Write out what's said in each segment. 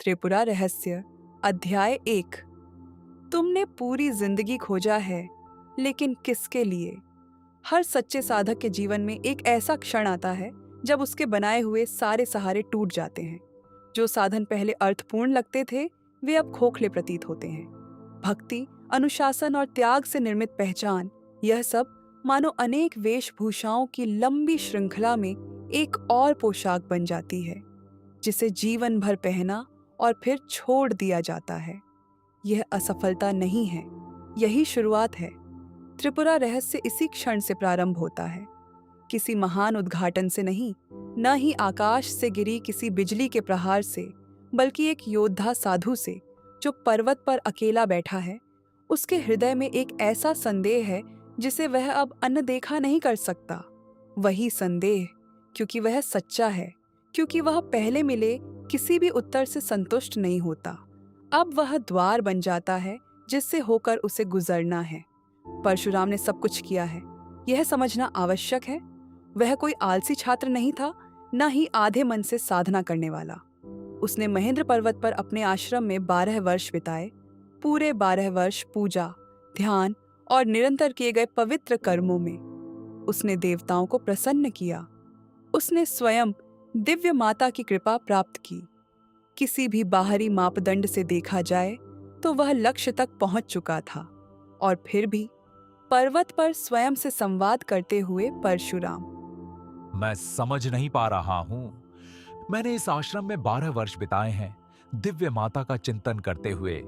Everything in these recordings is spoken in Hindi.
त्रिपुरा रहस्य अध्याय 1। तुमने पूरी जिंदगी खोजा है, लेकिन किसके लिए? हर सच्चे साधक के जीवन में एक ऐसा क्षण आता है जब उसके बनाए हुए सारे सहारे टूट जाते हैं। जो साधन पहले अर्थपूर्ण लगते थे, वे अब खोखले प्रतीत होते हैं। भक्ति, अनुशासन और त्याग से निर्मित पहचान, यह सब मानो अनेक वेशभूषाओं की लंबी श्रृंखला में एक और पोशाक बन जाती है, जिसे जीवन भर पहना और फिर छोड़ दिया जाता है। यह असफलता नहीं है, यही शुरुआत है। त्रिपुरा रहस्य इसी क्षण से प्रारंभ होता है, किसी महान उद्घाटन से नहीं, न ही आकाश से गिरी किसी बिजली के प्रहार से, बल्कि एक योद्धा साधु से जो पर्वत पर अकेला बैठा है। उसके हृदय में एक ऐसा संदेह है जिसे वह अब अनदेखा नहीं कर सकता। वही संदेह, क्योंकि वह सच्चा है, क्योंकि वह पहले मिले किसी भी उत्तर से संतुष्ट नहीं होता। अब वह द्वार बन जाता है जिससे होकर उसे गुजरना है। परशुराम ने सब कुछ किया है, यह समझना आवश्यक है। वह कोई आलसी छात्र नहीं था, न ही आधे मन से साधना करने वाला। उसने महेंद्र पर्वत पर अपने आश्रम में 12 वर्ष बिताए। पूरे 12 वर्ष पूजा, ध्यान और निरंतर किए गए पवित्र कर्मों में उसने देवताओं को प्रसन्न किया। उसने स्वयं दिव्य माता की कृपा प्राप्त की। किसी भी बाहरी मापदंड से देखा जाए तो वह लक्ष्य तक पहुंच चुका था। और फिर भी पर्वत पर स्वयं से संवाद करते हुए परशुराम, मैं समझ नहीं पा रहा हूं। मैंने इस आश्रम में 12 वर्ष बिताए हैं, दिव्य माता का चिंतन करते हुए,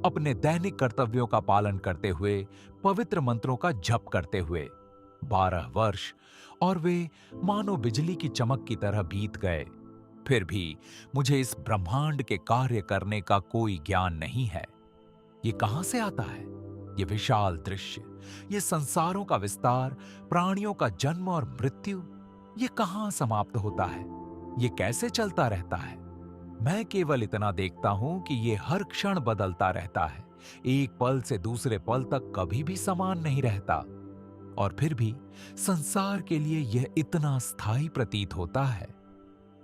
अपने दैनिक कर्तव्यों का पालन करते हुए, पवित्र मंत्रों का जप करते हुए। 12 वर्ष, और वे मानो बिजली की चमक की तरह बीत गए। फिर भी मुझे इस ब्रह्मांड के कार्य करने का कोई ज्ञान नहीं है। ये कहां से आता है? ये विशाल दृश्य, ये संसारों का विस्तार, प्राणियों का जन्म और मृत्यु, ये कहां समाप्त होता है? ये कैसे चलता रहता है? मैं केवल इतना देखता हूं कि ये हर क्षण बदलता रहता है, एक पल से दूसरे पल तक कभी भी समान नहीं रहता। और फिर भी संसार के लिए यह इतना स्थायी प्रतीत होता है।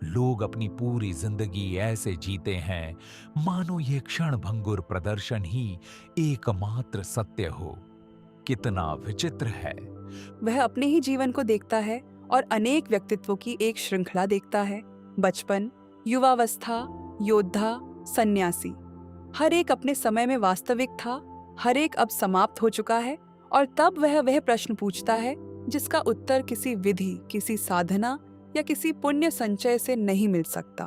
लोग अपनी पूरी जिंदगी ऐसे जीते हैं मानो ये क्षण भंगुर प्रदर्शन ही एकमात्र सत्य हो। कितना विचित्र है। वह अपने ही जीवन को देखता है और अनेक व्यक्तित्वों की एक श्रृंखला देखता है। बचपन, युवावस्था, योद्धा, सन्यासी, हर एक अपने समय में वास्तविक था, हर एक अब समाप्त हो चुका है। और तब वह प्रश्न पूछता है जिसका उत्तर किसी विधि, किसी साधना या किसी पुण्य संचय से नहीं मिल सकता।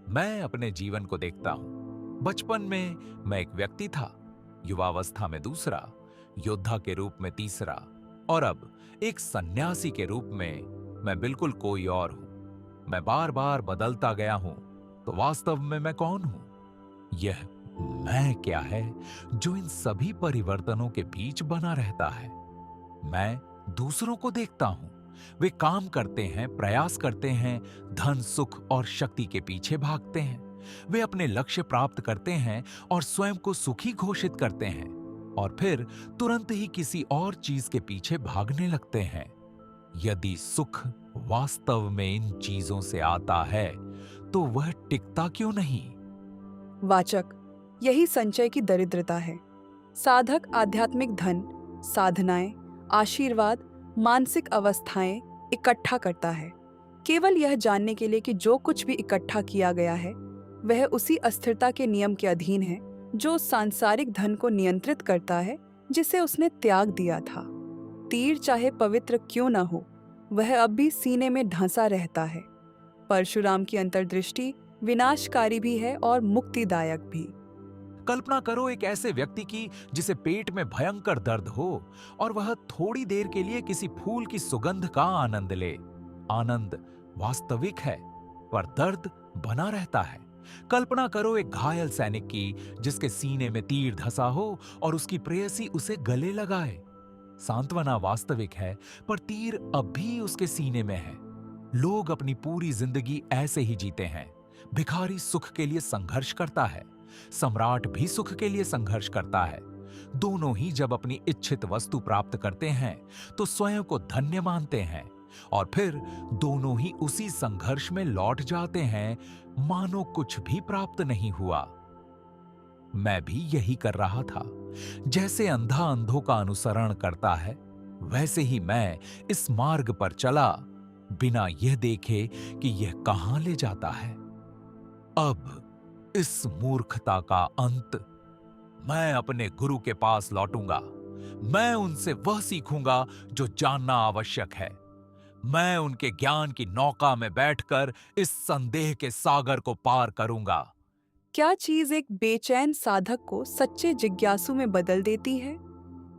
मैं अपने जीवन को देखता हूं। बचपन में मैं एक व्यक्ति था, युवावस्था में दूसरा, योद्धा के रूप में तीसरा, और अब एक सन्यासी के रूप में मैं बिल्कुल कोई और हूं। मैं बार बार बदलता गया हूं, तो वास्तव में मैं कौन हूं? यह मैं क्या है जो इन सभी परिवर्तनों के बीच बना रहता है? मैं दूसरों को देखता हूं। वे काम करते हैं, प्रयास करते हैं, धन, सुख और शक्ति के पीछे भागते हैं। वे अपने लक्ष्य प्राप्त करते हैं और स्वयं को सुखी घोषित करते हैं, और फिर तुरंत ही किसी और चीज के पीछे भागने लगते हैं। यदि सुख वास्तव में इन चीजों से आता है, तो वह टिकता क्यों नहीं? वाचक, यही संचय की दरिद्रता है। साधक आध्यात्मिक धन, साधनाएं, आशीर्वाद, मानसिक अवस्थाएं इकट्ठा करता है, केवल यह जानने के लिए कि जो कुछ भी इकट्ठा किया गया है वह उसी अस्थिरता के नियम के अधीन है जो सांसारिक धन को नियंत्रित करता है, जिसे उसने त्याग दिया था। तीर चाहे पवित्र क्यों न हो, वह अब भी सीने में ढंसा रहता है। परशुराम की अंतर्दृष्टि विनाशकारी भी है और मुक्तिदायक भी। कल्पना करो एक ऐसे व्यक्ति की जिसे पेट में भयंकर दर्द हो और वह थोड़ी देर के लिए किसी फूल की सुगंध का आनंद ले। आनंद वास्तविक है, पर दर्द बना रहता है। कल्पना करो एक घायल सैनिक की जिसके सीने में तीर धंसा हो और उसकी प्रेयसी उसे गले लगाए। सांत्वना वास्तविक है, पर तीर अब भी उसके सीने में है। लोग अपनी पूरी जिंदगी ऐसे ही जीते हैं। भिखारी सुख के लिए संघर्ष करता है, सम्राट भी सुख के लिए संघर्ष करता है। दोनों ही जब अपनी इच्छित वस्तु प्राप्त करते हैं तो स्वयं को धन्य मानते हैं, और फिर दोनों ही उसी संघर्ष में लौट जाते हैं, मानो कुछ भी प्राप्त नहीं हुआ। मैं भी यही कर रहा था। जैसे अंधा अंधों का अनुसरण करता है, वैसे ही मैं इस मार्ग पर चला, बिना यह देखे कि यह कहां ले जाता है। अब इस मूर्खता का अंत, मैं अपने गुरु के पास लौटूंगा। मैं उनसे वह सीखूंगा जो जानना आवश्यक है। मैं उनके ज्ञान की नौका में बैठकर इस संदेह के सागर को पार करूंगा। क्या चीज एक बेचैन साधक को सच्चे जिज्ञासु में बदल देती है?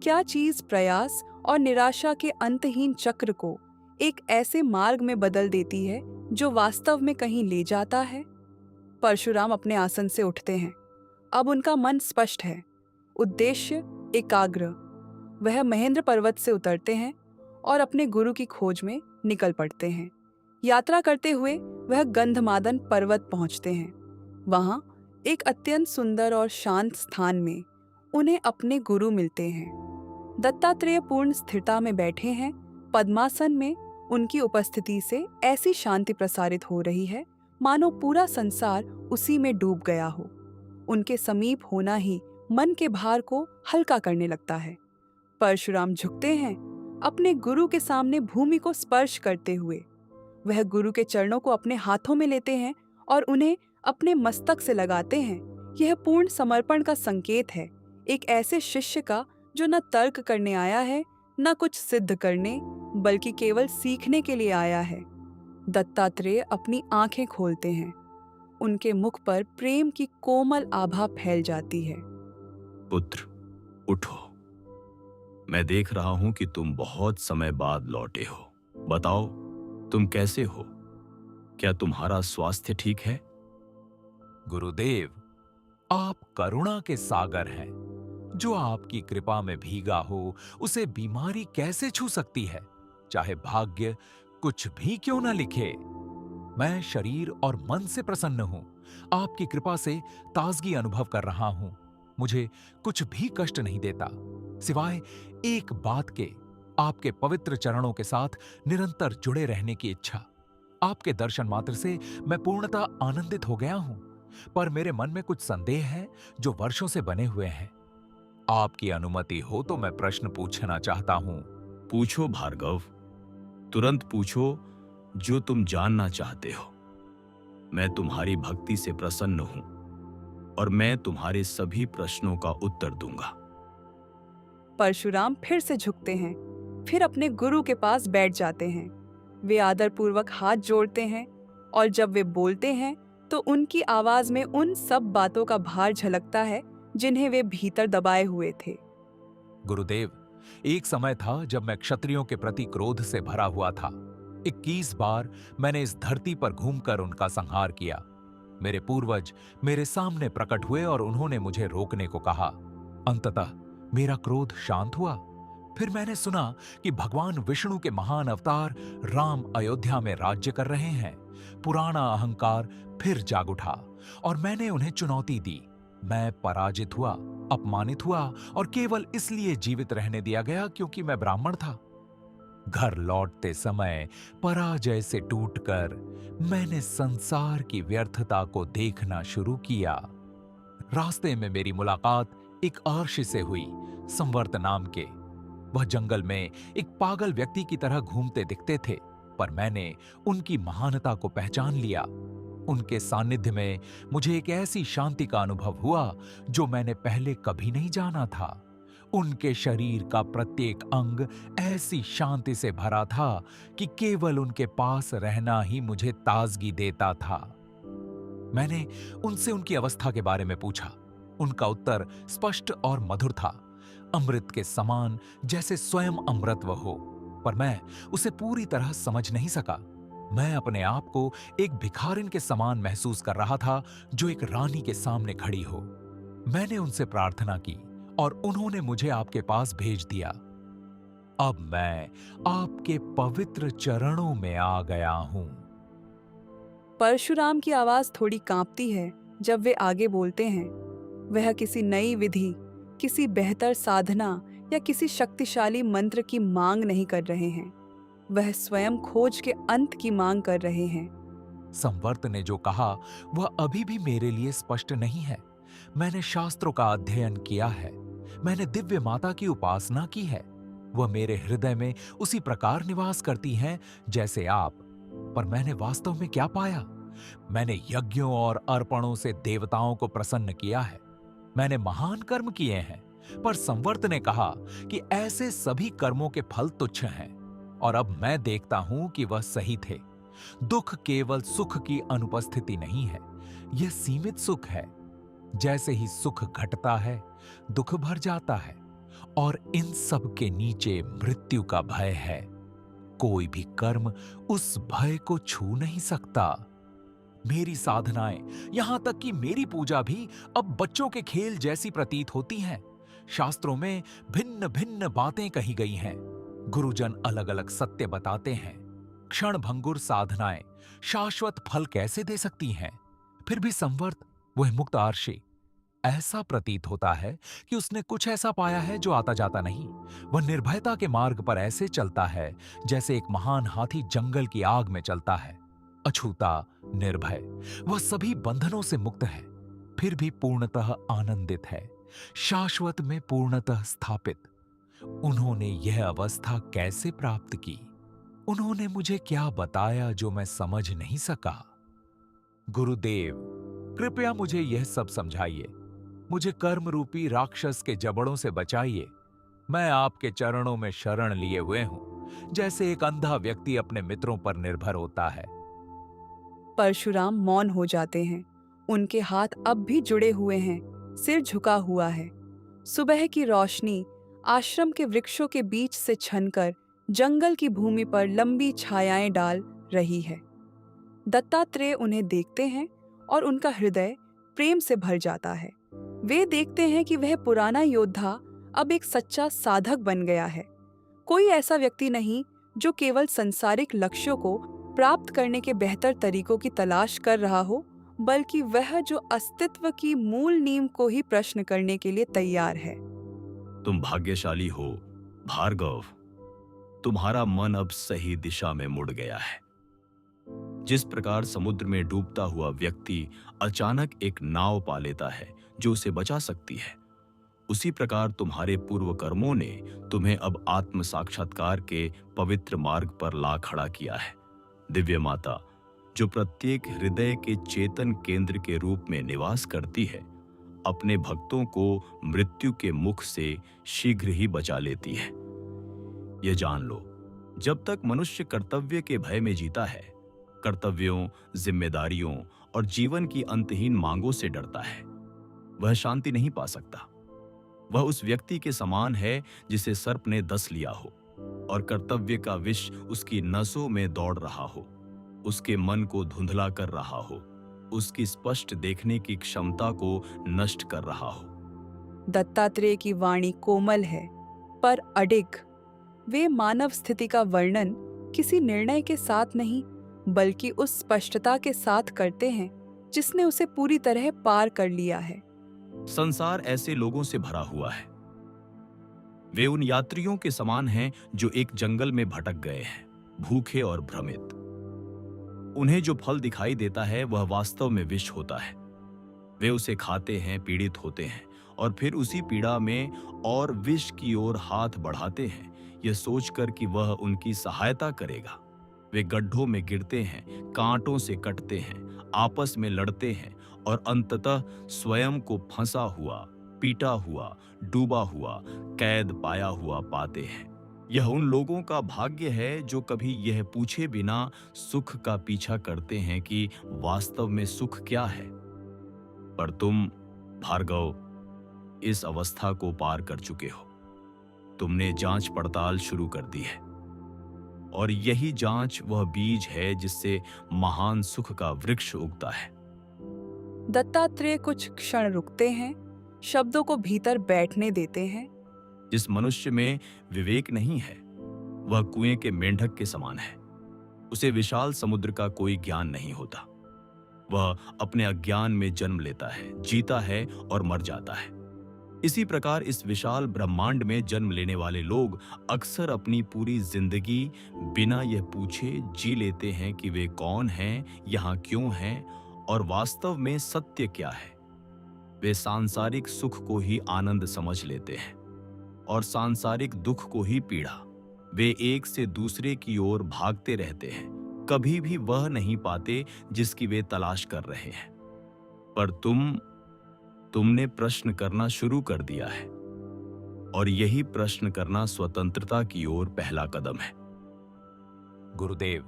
क्या चीज प्रयास और निराशा के अंतहीन चक्र को एक ऐसे मार्ग में बदल देती है जो वास्तव में कहीं ले जाता है? परशुराम अपने आसन से उठते हैं। अब उनका मन स्पष्ट है, उद्देश्य एकाग्र। वह महेंद्र पर्वत से उतरते हैं और अपने गुरु की खोज में निकल पड़ते हैं। यात्रा करते हुए वह गंधमादन पर्वत पहुंचते हैं। वहां एक अत्यंत सुंदर और शांत स्थान में उन्हें अपने गुरु मिलते हैं। दत्तात्रेय पूर्ण स्थिरता में बैठे हैं। पद्मासन में उनकी उपस्थिति से ऐसी शांति प्रसारित हो रही है मानो पूरा संसार उसी में डूब गया हो। उनके समीप होना ही मन के भार को हल्का करने लगता है। परशुराम झुकते हैं, अपने गुरु के सामने भूमि को स्पर्श करते हुए। वह गुरु के चरणों को अपने हाथों में लेते हैं और उन्हें अपने मस्तक से लगाते हैं। यह पूर्ण समर्पण का संकेत है, एक ऐसे शिष्य का जो न तर्क करने आया है, न कुछ सिद्ध करने, बल्कि केवल सीखने के लिए आया है। दत्तात्रेय अपनी आंखें खोलते हैं। उनके मुख पर प्रेम की कोमल आभा फैल जाती है। पुत्र, उठो। मैं देख रहा हूं कि तुम बहुत समय बाद लौटे हो। बताओ, तुम कैसे हो? क्या तुम्हारा स्वास्थ्य ठीक है? गुरुदेव, आप करुणा के सागर हैं। जो आपकी कृपा में भीगा हो, उसे बीमारी कैसे छू सकती है, चाहे भाग्य कुछ भी क्यों न लिखे। मैं शरीर और मन से प्रसन्न हूं। आपकी कृपा से ताजगी अनुभव कर रहा हूं। मुझे कुछ भी कष्ट नहीं देता, सिवाय एक बात के, आपके पवित्र चरणों के साथ निरंतर जुड़े रहने की इच्छा। आपके दर्शन मात्र से मैं पूर्णतः आनंदित हो गया हूं, पर मेरे मन में कुछ संदेह हैं जो वर्षों से बने हुए हैं। आपकी अनुमति हो तो मैं प्रश्न पूछना चाहता हूं। पूछो भार्गव, तुरंत पूछो जो तुम जानना चाहते हो। मैं तुम्हारी भक्ति से प्रसन्न हूं और मैं तुम्हारे सभी प्रश्नों का उत्तर दूंगा। परशुराम फिर से झुकते हैं, फिर अपने गुरु के पास बैठ जाते हैं। वे आदरपूर्वक हाथ जोड़ते हैं और जब वे बोलते हैं तो उनकी आवाज में उन सब बातों का भार झलकता है जिन्हें वे भीतर दबाए हुए थे। गुरुदेव, एक समय था जब मैं क्षत्रियों के प्रति क्रोध से भरा हुआ था। 21 बार मैंने इस धरती पर घूमकर उनका संहार किया। मेरे पूर्वज मेरे सामने प्रकट हुए और उन्होंने मुझे रोकने को कहा। अंततः मेरा क्रोध शांत हुआ। फिर मैंने सुना कि भगवान विष्णु के महान अवतार राम अयोध्या में राज्य कर रहे हैं। पुराना अहंकार फिर जाग उठा और मैंने उन्हें चुनौती दी। मैं पराजित हुआ, अपमानित हुआ और केवल इसलिए जीवित रहने दिया गया क्योंकि मैं ब्राह्मण था। घर लौटते समय पराजय से टूटकर मैंने संसार की व्यर्थता को देखना शुरू किया। रास्ते में मेरी मुलाकात एक अर्षि से हुई, संवर्त नाम के। वह जंगल में एक पागल व्यक्ति की तरह घूमते दिखते थे, पर मैंने उनकी महानता को पहचान लिया। उनके सानिध्य में मुझे एक ऐसी शांति का अनुभव हुआ जो मैंने पहले कभी नहीं जाना था। उनके शरीर का प्रत्येक अंग ऐसी शांति से भरा था कि केवल उनके पास रहना ही मुझे ताजगी देता था। मैंने उनसे उनकी अवस्था के बारे में पूछा। उनका उत्तर स्पष्ट और मधुर था, अमृत के समान, जैसे स्वयं अमृत वह हो। पर मैं उसे पूरी तरह समझ नहीं सका। मैं अपने आप को एक भिखारिन के समान महसूस कर रहा था जो एक रानी के सामने खड़ी हो। मैंने उनसे प्रार्थना की और उन्होंने मुझे आपके पास भेज दिया। अब मैं आपके पवित्र चरणों में आ गया हूं। परशुराम की आवाज थोड़ी कांपती है जब वे आगे बोलते हैं। वह किसी नई विधि, किसी बेहतर साधना या किसी शक्तिशाली मंत्र की मांग नहीं कर रहे हैं। वह स्वयं खोज के अंत की मांग कर रहे हैं। संवर्त ने जो कहा वह अभी भी मेरे लिए स्पष्ट नहीं है। मैंने शास्त्रों का अध्ययन किया है, मैंने दिव्य माता की उपासना की है। वह मेरे हृदय में उसी प्रकार निवास करती हैं जैसे आप। पर मैंने वास्तव में क्या पाया? मैंने यज्ञों और अर्पणों से देवताओं को प्रसन्न किया है। मैंने महान कर्म किए हैं। पर संवर्त ने कहा कि ऐसे सभी कर्मों के फल तुच्छ हैं। और अब मैं देखता हूं कि वह सही थे। दुख केवल सुख की अनुपस्थिति नहीं है, यह सीमित सुख है। जैसे ही सुख घटता है, दुख भर जाता है। और इन सब के नीचे मृत्यु का भय है। कोई भी कर्म उस भय को छू नहीं सकता। मेरी साधनाएं, यहां तक कि मेरी पूजा भी अब बच्चों के खेल जैसी प्रतीत होती हैं। शास्त्रों में भिन्न भिन्न बातें कही गई हैं। गुरुजन अलग अलग सत्य बताते हैं। क्षण भंगुर साधनाएं शाश्वत फल कैसे दे सकती हैं? फिर भी संवर्त, वह मुक्त आर्षी, ऐसा प्रतीत होता है कि उसने कुछ ऐसा पाया है जो आता जाता नहीं। वह निर्भयता के मार्ग पर ऐसे चलता है जैसे एक महान हाथी जंगल की आग में चलता है। अछूता, निर्भय, वह सभी बंधनों से मुक्त है, फिर भी पूर्णतः आनंदित है, शाश्वत में पूर्णतः स्थापित। उन्होंने यह अवस्था कैसे प्राप्त की? उन्होंने मुझे क्या बताया जो मैं समझ नहीं सका? गुरुदेव, कृपया मुझे यह सब समझाइए। मुझे कर्म रूपी राक्षस के जबड़ों से बचाइए। मैं आपके चरणों में शरण लिए हुए हूं, जैसे एक अंधा व्यक्ति अपने मित्रों पर निर्भर होता है। परशुराम मौन हो जाते हैं। उनके हाथ अब भी जुड़े हुए हैं, सिर झुका हुआ है। सुबह की रोशनी आश्रम के वृक्षों के बीच से छनकर जंगल की भूमि पर लंबी छायाएं डाल रही है। दत्तात्रेय उन्हें देखते हैं और उनका हृदय प्रेम से भर जाता है। वे देखते हैं कि वह पुराना योद्धा अब एक सच्चा साधक बन गया है। कोई ऐसा व्यक्ति नहीं जो केवल सांसारिक लक्ष्यों को प्राप्त करने के बेहतर तरीकों की तलाश कर रहा हो, बल्कि वह जो अस्तित्व की मूल नींव को ही प्रश्न करने के लिए तैयार है। तुम भाग्यशाली हो, भार्गव। तुम्हारा मन अब सही दिशा में मुड़ गया है। जिस प्रकार समुद्र में डूबता हुआ व्यक्ति अचानक एक नाव पा लेता है जो उसे बचा सकती है, उसी प्रकार तुम्हारे पूर्व कर्मों ने तुम्हें अब आत्म साक्षात्कार के पवित्र मार्ग पर ला खड़ा किया है। दिव्य माता, जो प्रत्येक हृदय के चेतन केंद्र के रूप में निवास करती है, अपने भक्तों को मृत्यु के मुख से शीघ्र ही बचा लेती है। यह जान लो, जब तक मनुष्य कर्तव्य के भय में जीता है, कर्तव्यों, जिम्मेदारियों और जीवन की अंतहीन मांगों से डरता है, वह शांति नहीं पा सकता। वह उस व्यक्ति के समान है जिसे सर्प ने डस लिया हो और कर्तव्य का विष उसकी नसों में दौड़ रहा हो, उसके मन को धुंधला कर रहा हो, उसकी स्पष्ट देखने की क्षमता को नष्ट कर रहा हो। दत्तात्रेय की वाणी कोमल है पर अडिग। वे मानव स्थिति का वर्णन किसी निर्णय के साथ नहीं, बल्कि उस स्पष्टता के साथ करते हैं जिसने उसे पूरी तरह पार कर लिया है। संसार ऐसे लोगों से भरा हुआ है। वे उन यात्रियों के समान हैं जो एक जंगल में भटक गए हैं, भूखे और भ्रमित। उन्हें जो फल दिखाई देता है वह वास्तव में विष होता है। वे उसे खाते हैं, पीड़ित होते हैं और फिर उसी पीड़ा में और विष की ओर हाथ बढ़ाते हैं, यह सोचकर कि वह उनकी सहायता करेगा। वे गड्ढों में गिरते हैं, कांटों से कटते हैं, आपस में लड़ते हैं और अंततः स्वयं को फंसा हुआ, पीटा हुआ, डूबा हुआ, कैद पाया हुआ पाते हैं। यह उन लोगों का भाग्य है जो कभी यह पूछे बिना सुख का पीछा करते हैं कि वास्तव में सुख क्या है। पर तुम, भार्गव, इस अवस्था को पार कर चुके हो। तुमने जांच पड़ताल शुरू कर दी है और यही जांच वह बीज है जिससे महान सुख का वृक्ष उगता है। दत्तात्रेय कुछ क्षण रुकते हैं, शब्दों को भीतर बैठने देते हैं। जिस मनुष्य में विवेक नहीं है वह कुएं के मेंढक के समान है। उसे विशाल समुद्र का कोई ज्ञान नहीं होता। वह अपने अज्ञान में जन्म लेता है, जीता है और मर जाता है। इसी प्रकार इस विशाल ब्रह्मांड में जन्म लेने वाले लोग अक्सर अपनी पूरी जिंदगी बिना यह पूछे जी लेते हैं कि वे कौन हैं, यहाँ क्यों हैं और वास्तव में सत्य क्या है। वे सांसारिक सुख को ही आनंद समझ लेते हैं और सांसारिक दुख को ही पीड़ा। वे एक से दूसरे की ओर भागते रहते हैं, कभी भी वह नहीं पाते जिसकी वे तलाश कर रहे हैं। पर तुमने प्रश्न करना शुरू कर दिया है, और यही प्रश्न करना स्वतंत्रता की ओर पहला कदम है। गुरुदेव,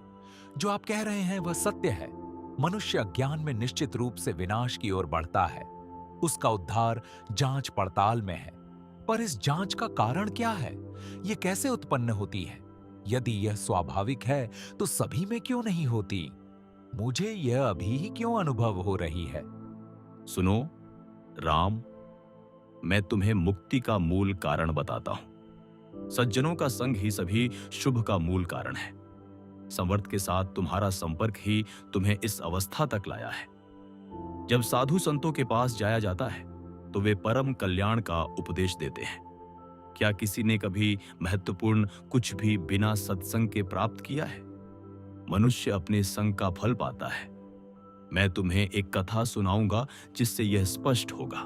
जो आप कह रहे हैं वह सत्य है। मनुष्य अज्ञान में निश्चित रूप से विनाश की ओर बढ़ता है। उसका उद्धार जांच पड़ताल में है। पर इस जांच का कारण क्या है? यह कैसे उत्पन्न होती है? यदि यह स्वाभाविक है तो सभी में क्यों नहीं होती? मुझे यह अभी ही क्यों अनुभव हो रही है? सुनो राम, मैं तुम्हें मुक्ति का मूल कारण बताता हूं। सज्जनों का संग ही सभी शुभ का मूल कारण है। संवर्त के साथ तुम्हारा संपर्क ही तुम्हें इस अवस्था तक लाया है। जब साधु संतों के पास जाया जाता है तो वे परम कल्याण का उपदेश देते हैं। क्या किसी ने कभी महत्वपूर्ण कुछ भी बिना सत्संग के प्राप्त किया है? मनुष्य अपने संग का फल पाता है। मैं तुम्हें एक कथा सुनाऊंगा जिससे यह स्पष्ट होगा।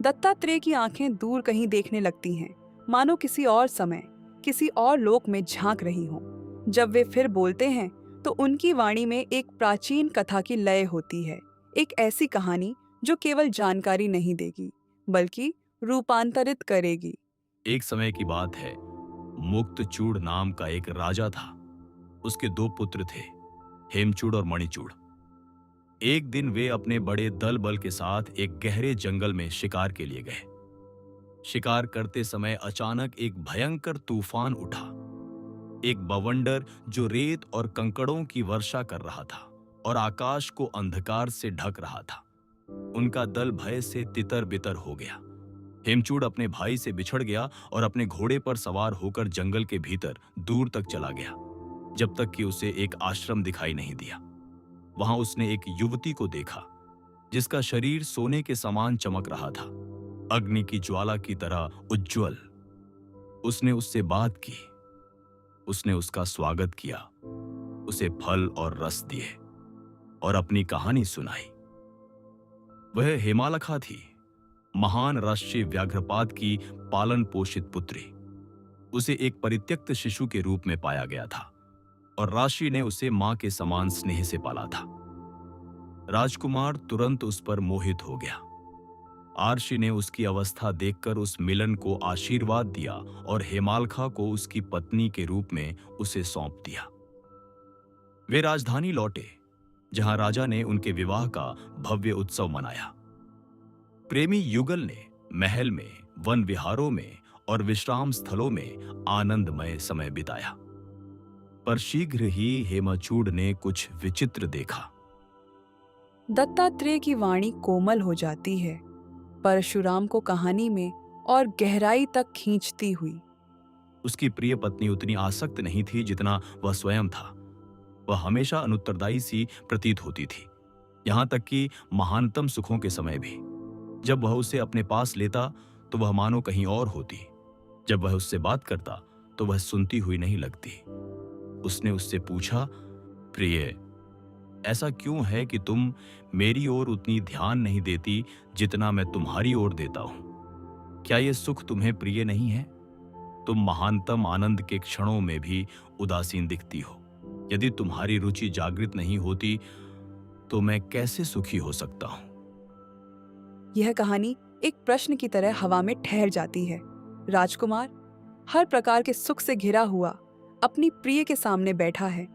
दत्तात्रेय की आंखें दूर कहीं देखने लगती हैं, मानो किसी और समय, किसी और लोक में झांक रही हों। जब वे फिर बोलते हैं तो उनकी वाणी में एक प्राचीन कथा की लय होती है, एक ऐसी कहानी जो केवल जानकारी नहीं देगी बल्कि रूपांतरित करेगी। एक समय की बात है, मुक्तचूड़ नाम का एक राजा था। उसके 2 पुत्र थे, हेमचूड़ और मणिचूड़। एक दिन वे अपने बड़े दल बल के साथ एक गहरे जंगल में शिकार के लिए गए। शिकार करते समय अचानक एक भयंकर तूफान उठा। एक बवंडर जो रेत और कंकड़ों की वर्षा कर रहा था और आकाश को अंधकार से ढक रहा था। उनका दल भय से तितर बितर हो गया। हेमचूड़ अपने भाई से बिछड़ गया और अपने घोड़े पर सवार होकर जंगल के भीतर दूर तक चला गया, जब तक कि उसे एक आश्रम दिखाई नहीं दिया। वहां उसने एक युवती को देखा जिसका शरीर सोने के समान चमक रहा था, अग्नि की ज्वाला की तरह उज्जवल। उसने उससे बात की, उसने उसका स्वागत किया, उसे फल और रस दिए और अपनी कहानी सुनाई। वह हेमालखा थी, महान राष्ट्रीय व्याघ्रपाद की पालन पोषित पुत्री। उसे एक परित्यक्त शिशु के रूप में पाया गया था और राशि ने उसे मां के समान स्नेह से पाला था। राजकुमार तुरंत उस पर मोहित हो गया। आर्षि ने उसकी अवस्था देखकर उस मिलन को आशीर्वाद दिया और हेमालखा को उसकी पत्नी के रूप में उसे सौंप दिया। वे राजधानी लौटे, जहां राजा ने उनके विवाह का भव्य उत्सव मनाया। प्रेमी युगल ने महल में, वन विहारों में और विश्राम स्थलों में आनंदमय समय बिताया। पर शीघ्र ही हेमचूड़ ने कुछ विचित्र देखा। दत्तात्रेय की वाणी कोमल हो जाती है, परशुराम को कहानी में और गहराई तक खींचती हुई। उसकी प्रिय पत्नी उतनी आसक्त नहीं थी जितना वह स्वयं था। वह हमेशा अनुत्तरदायी सी प्रतीत होती थी, यहां तक कि महानतम सुखों के समय भी। जब वह उसे अपने पास लेता तो वह मानो कहीं और होती। जब वह उससे बात करता तो वह सुनती हुई नहीं लगती। उसने उससे पूछा, प्रिय, ऐसा क्यों है कि तुम मेरी ओर उतनी ध्यान नहीं देती जितना मैं तुम्हारी ओर देता हूं? क्या यह सुख तुम्हें प्रिय नहीं है? तुम महानतम आनंद के क्षणों में भी उदासीन दिखती हो। यदि तुम्हारी रुचि जागृत नहीं होती तो मैं कैसे सुखी हो सकता हूं? यह कहानी एक प्रश्न की तरह हवा में ठहर जाती है। राजकुमार हर प्रकार के सुख से घिरा हुआ अपनी प्रिय के सामने बैठा है,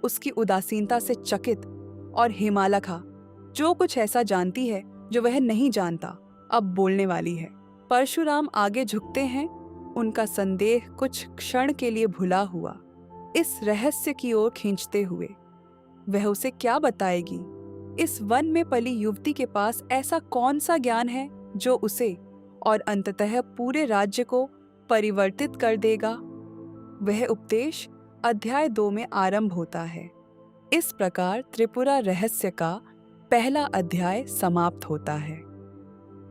उसकी उदासीनता से चकित। और हेमालखा जो कुछ ऐसा जानती है जो वह नहीं जानता, अब बोलने वाली है। परशुराम आगे झुकते हैं, उनका संदेह कुछ क्षण के लिए भुला हुआ, इस रहस्य की ओर खींचते हुए। वह उसे क्या बताएगी? इस वन में पली युवती के पास ऐसा कौन सा ज्ञान है जो उसे और अंततः पूरे राज्य को परिवर्तित कर देगा? वह उपदेश अध्याय 2 में आरंभ होता है। इस प्रकार त्रिपुरा रहस्य का पहला अध्याय समाप्त होता है।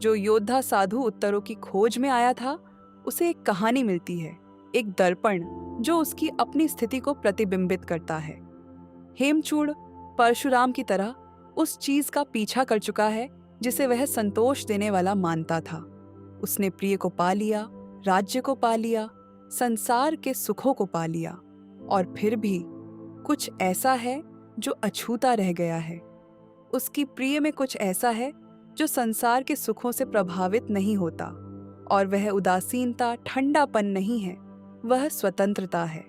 जो योद्धा साधु उत्तरों की खोज में आया था, उसे एक कहानी मिलती है, एक दर्पण जो उसकी अपनी स्थिति को प्रतिबिंबित करता है। हेमचूड़ परशुराम की तरह उस चीज का पीछा कर चुका है जिसे वह संतोष देने वाला मानता था। उसने प्रिय को पा लिया, राज्य को पा लिया, संसार के सुखों को पा लिया, और फिर भी कुछ ऐसा है जो अछूता रह गया है। उसकी प्रिय में कुछ ऐसा है जो संसार के सुखों से प्रभावित नहीं होता, और वह उदासीनता, ठंडापन नहीं है, वह स्वतंत्रता है।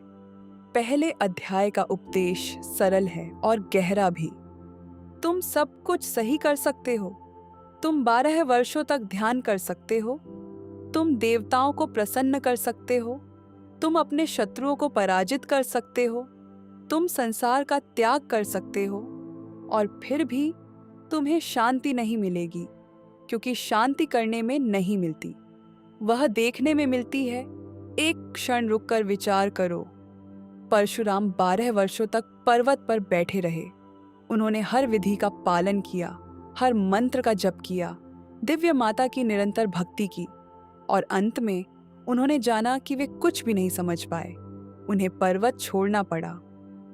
पहले अध्याय का उपदेश सरल है और गहरा भी। तुम सब कुछ सही कर सकते हो। तुम 12 वर्षों तक ध्यान कर सकते हो। तुम देवताओं को प्रसन्न कर सकते हो। तुम अपने शत्रुओं को पराजित कर सकते हो। तुम संसार का त्याग कर सकते हो, और फिर भी तुम्हें शांति नहीं मिलेगी, क्योंकि शांति करने में नहीं मिलती, वह देखने में मिलती है। एक क्षण रुककर विचार करो। परशुराम 12 वर्षों तक पर्वत पर बैठे रहे। उन्होंने हर विधि का पालन किया, हर मंत्र का जप किया, दिव्य माता की निरंतर भक्ति की, और अंत में उन्होंने जाना कि वे कुछ भी नहीं समझ पाए। उन्हें पर्वत छोड़ना पड़ा।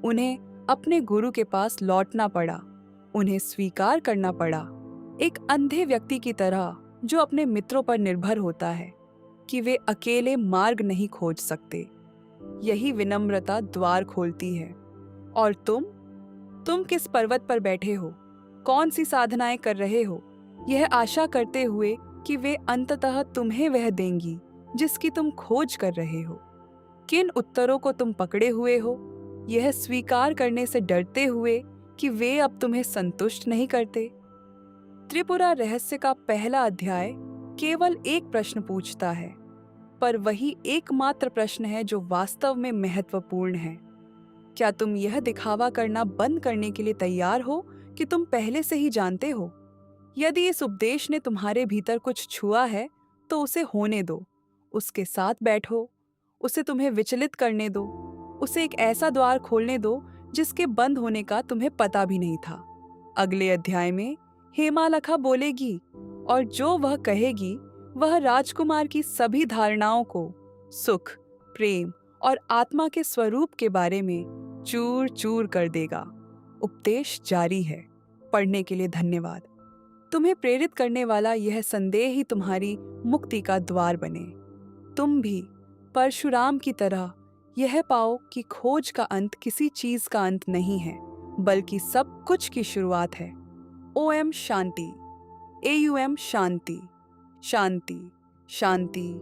उन्हें अपने गुरु के पास लौटना पड़ा। उन्हें स्वीकार करना पड़ा, एक अंधे व्यक्ति की तरह जो अपने मित्रों पर निर्भर होता है, कि वे अकेले मार्ग नहीं खोज सकते। यही विनम्रता द्वार खोलती है। और तुम किस पर्वत पर बैठे हो? कौन सी साधनाएं कर रहे हो, यह आशा करते हुए कि वे अंततः तुम्हें वह देंगी जिसकी तुम खोज कर रहे हो? किन उत्तरों को तुम पकड़े हुए हो, यह स्वीकार करने से डरते हुए कि वे अब तुम्हें संतुष्ट नहीं करते? त्रिपुरा रहस्य का पहला अध्याय केवल एक प्रश्न पूछता है, पर वही एकमात्र प्रश्न है जो वास्तव में महत्वपूर्ण है। क्या तुम यह दिखावा करना बंद करने के लिए तैयार हो कि तुम पहले से ही जानते हो? यदि इस उपदेश ने तुम्हारे भीतर कुछ छुआ है, तो उसे होने दो। उसके साथ बैठो। उसे तुम्हें विचलित करने दो। उसे एक ऐसा द्वार खोलने दो जिसके बंद होने का तुम्हें पता भी नहीं था। अगले अध्याय में हेमालखा बोलेगी, और जो वह कहेगी वह राजकुमार की सभी धारणाओं को सुख, प्रेम और आत्मा के स्वरूप के बारे में चूर चूर कर देगा। उपदेश जारी है। पढ़ने के लिए धन्यवाद। तुम्हें प्रेरित करने वाला यह संदेह ही तुम्हारी मुक्ति का द्वार बने। तुम भी परशुराम की तरह यह पाओ कि खोज का अंत किसी चीज का अंत नहीं है, बल्कि सब कुछ की शुरुआत है। ओम शांति। AUM शांति, शांति, शांति,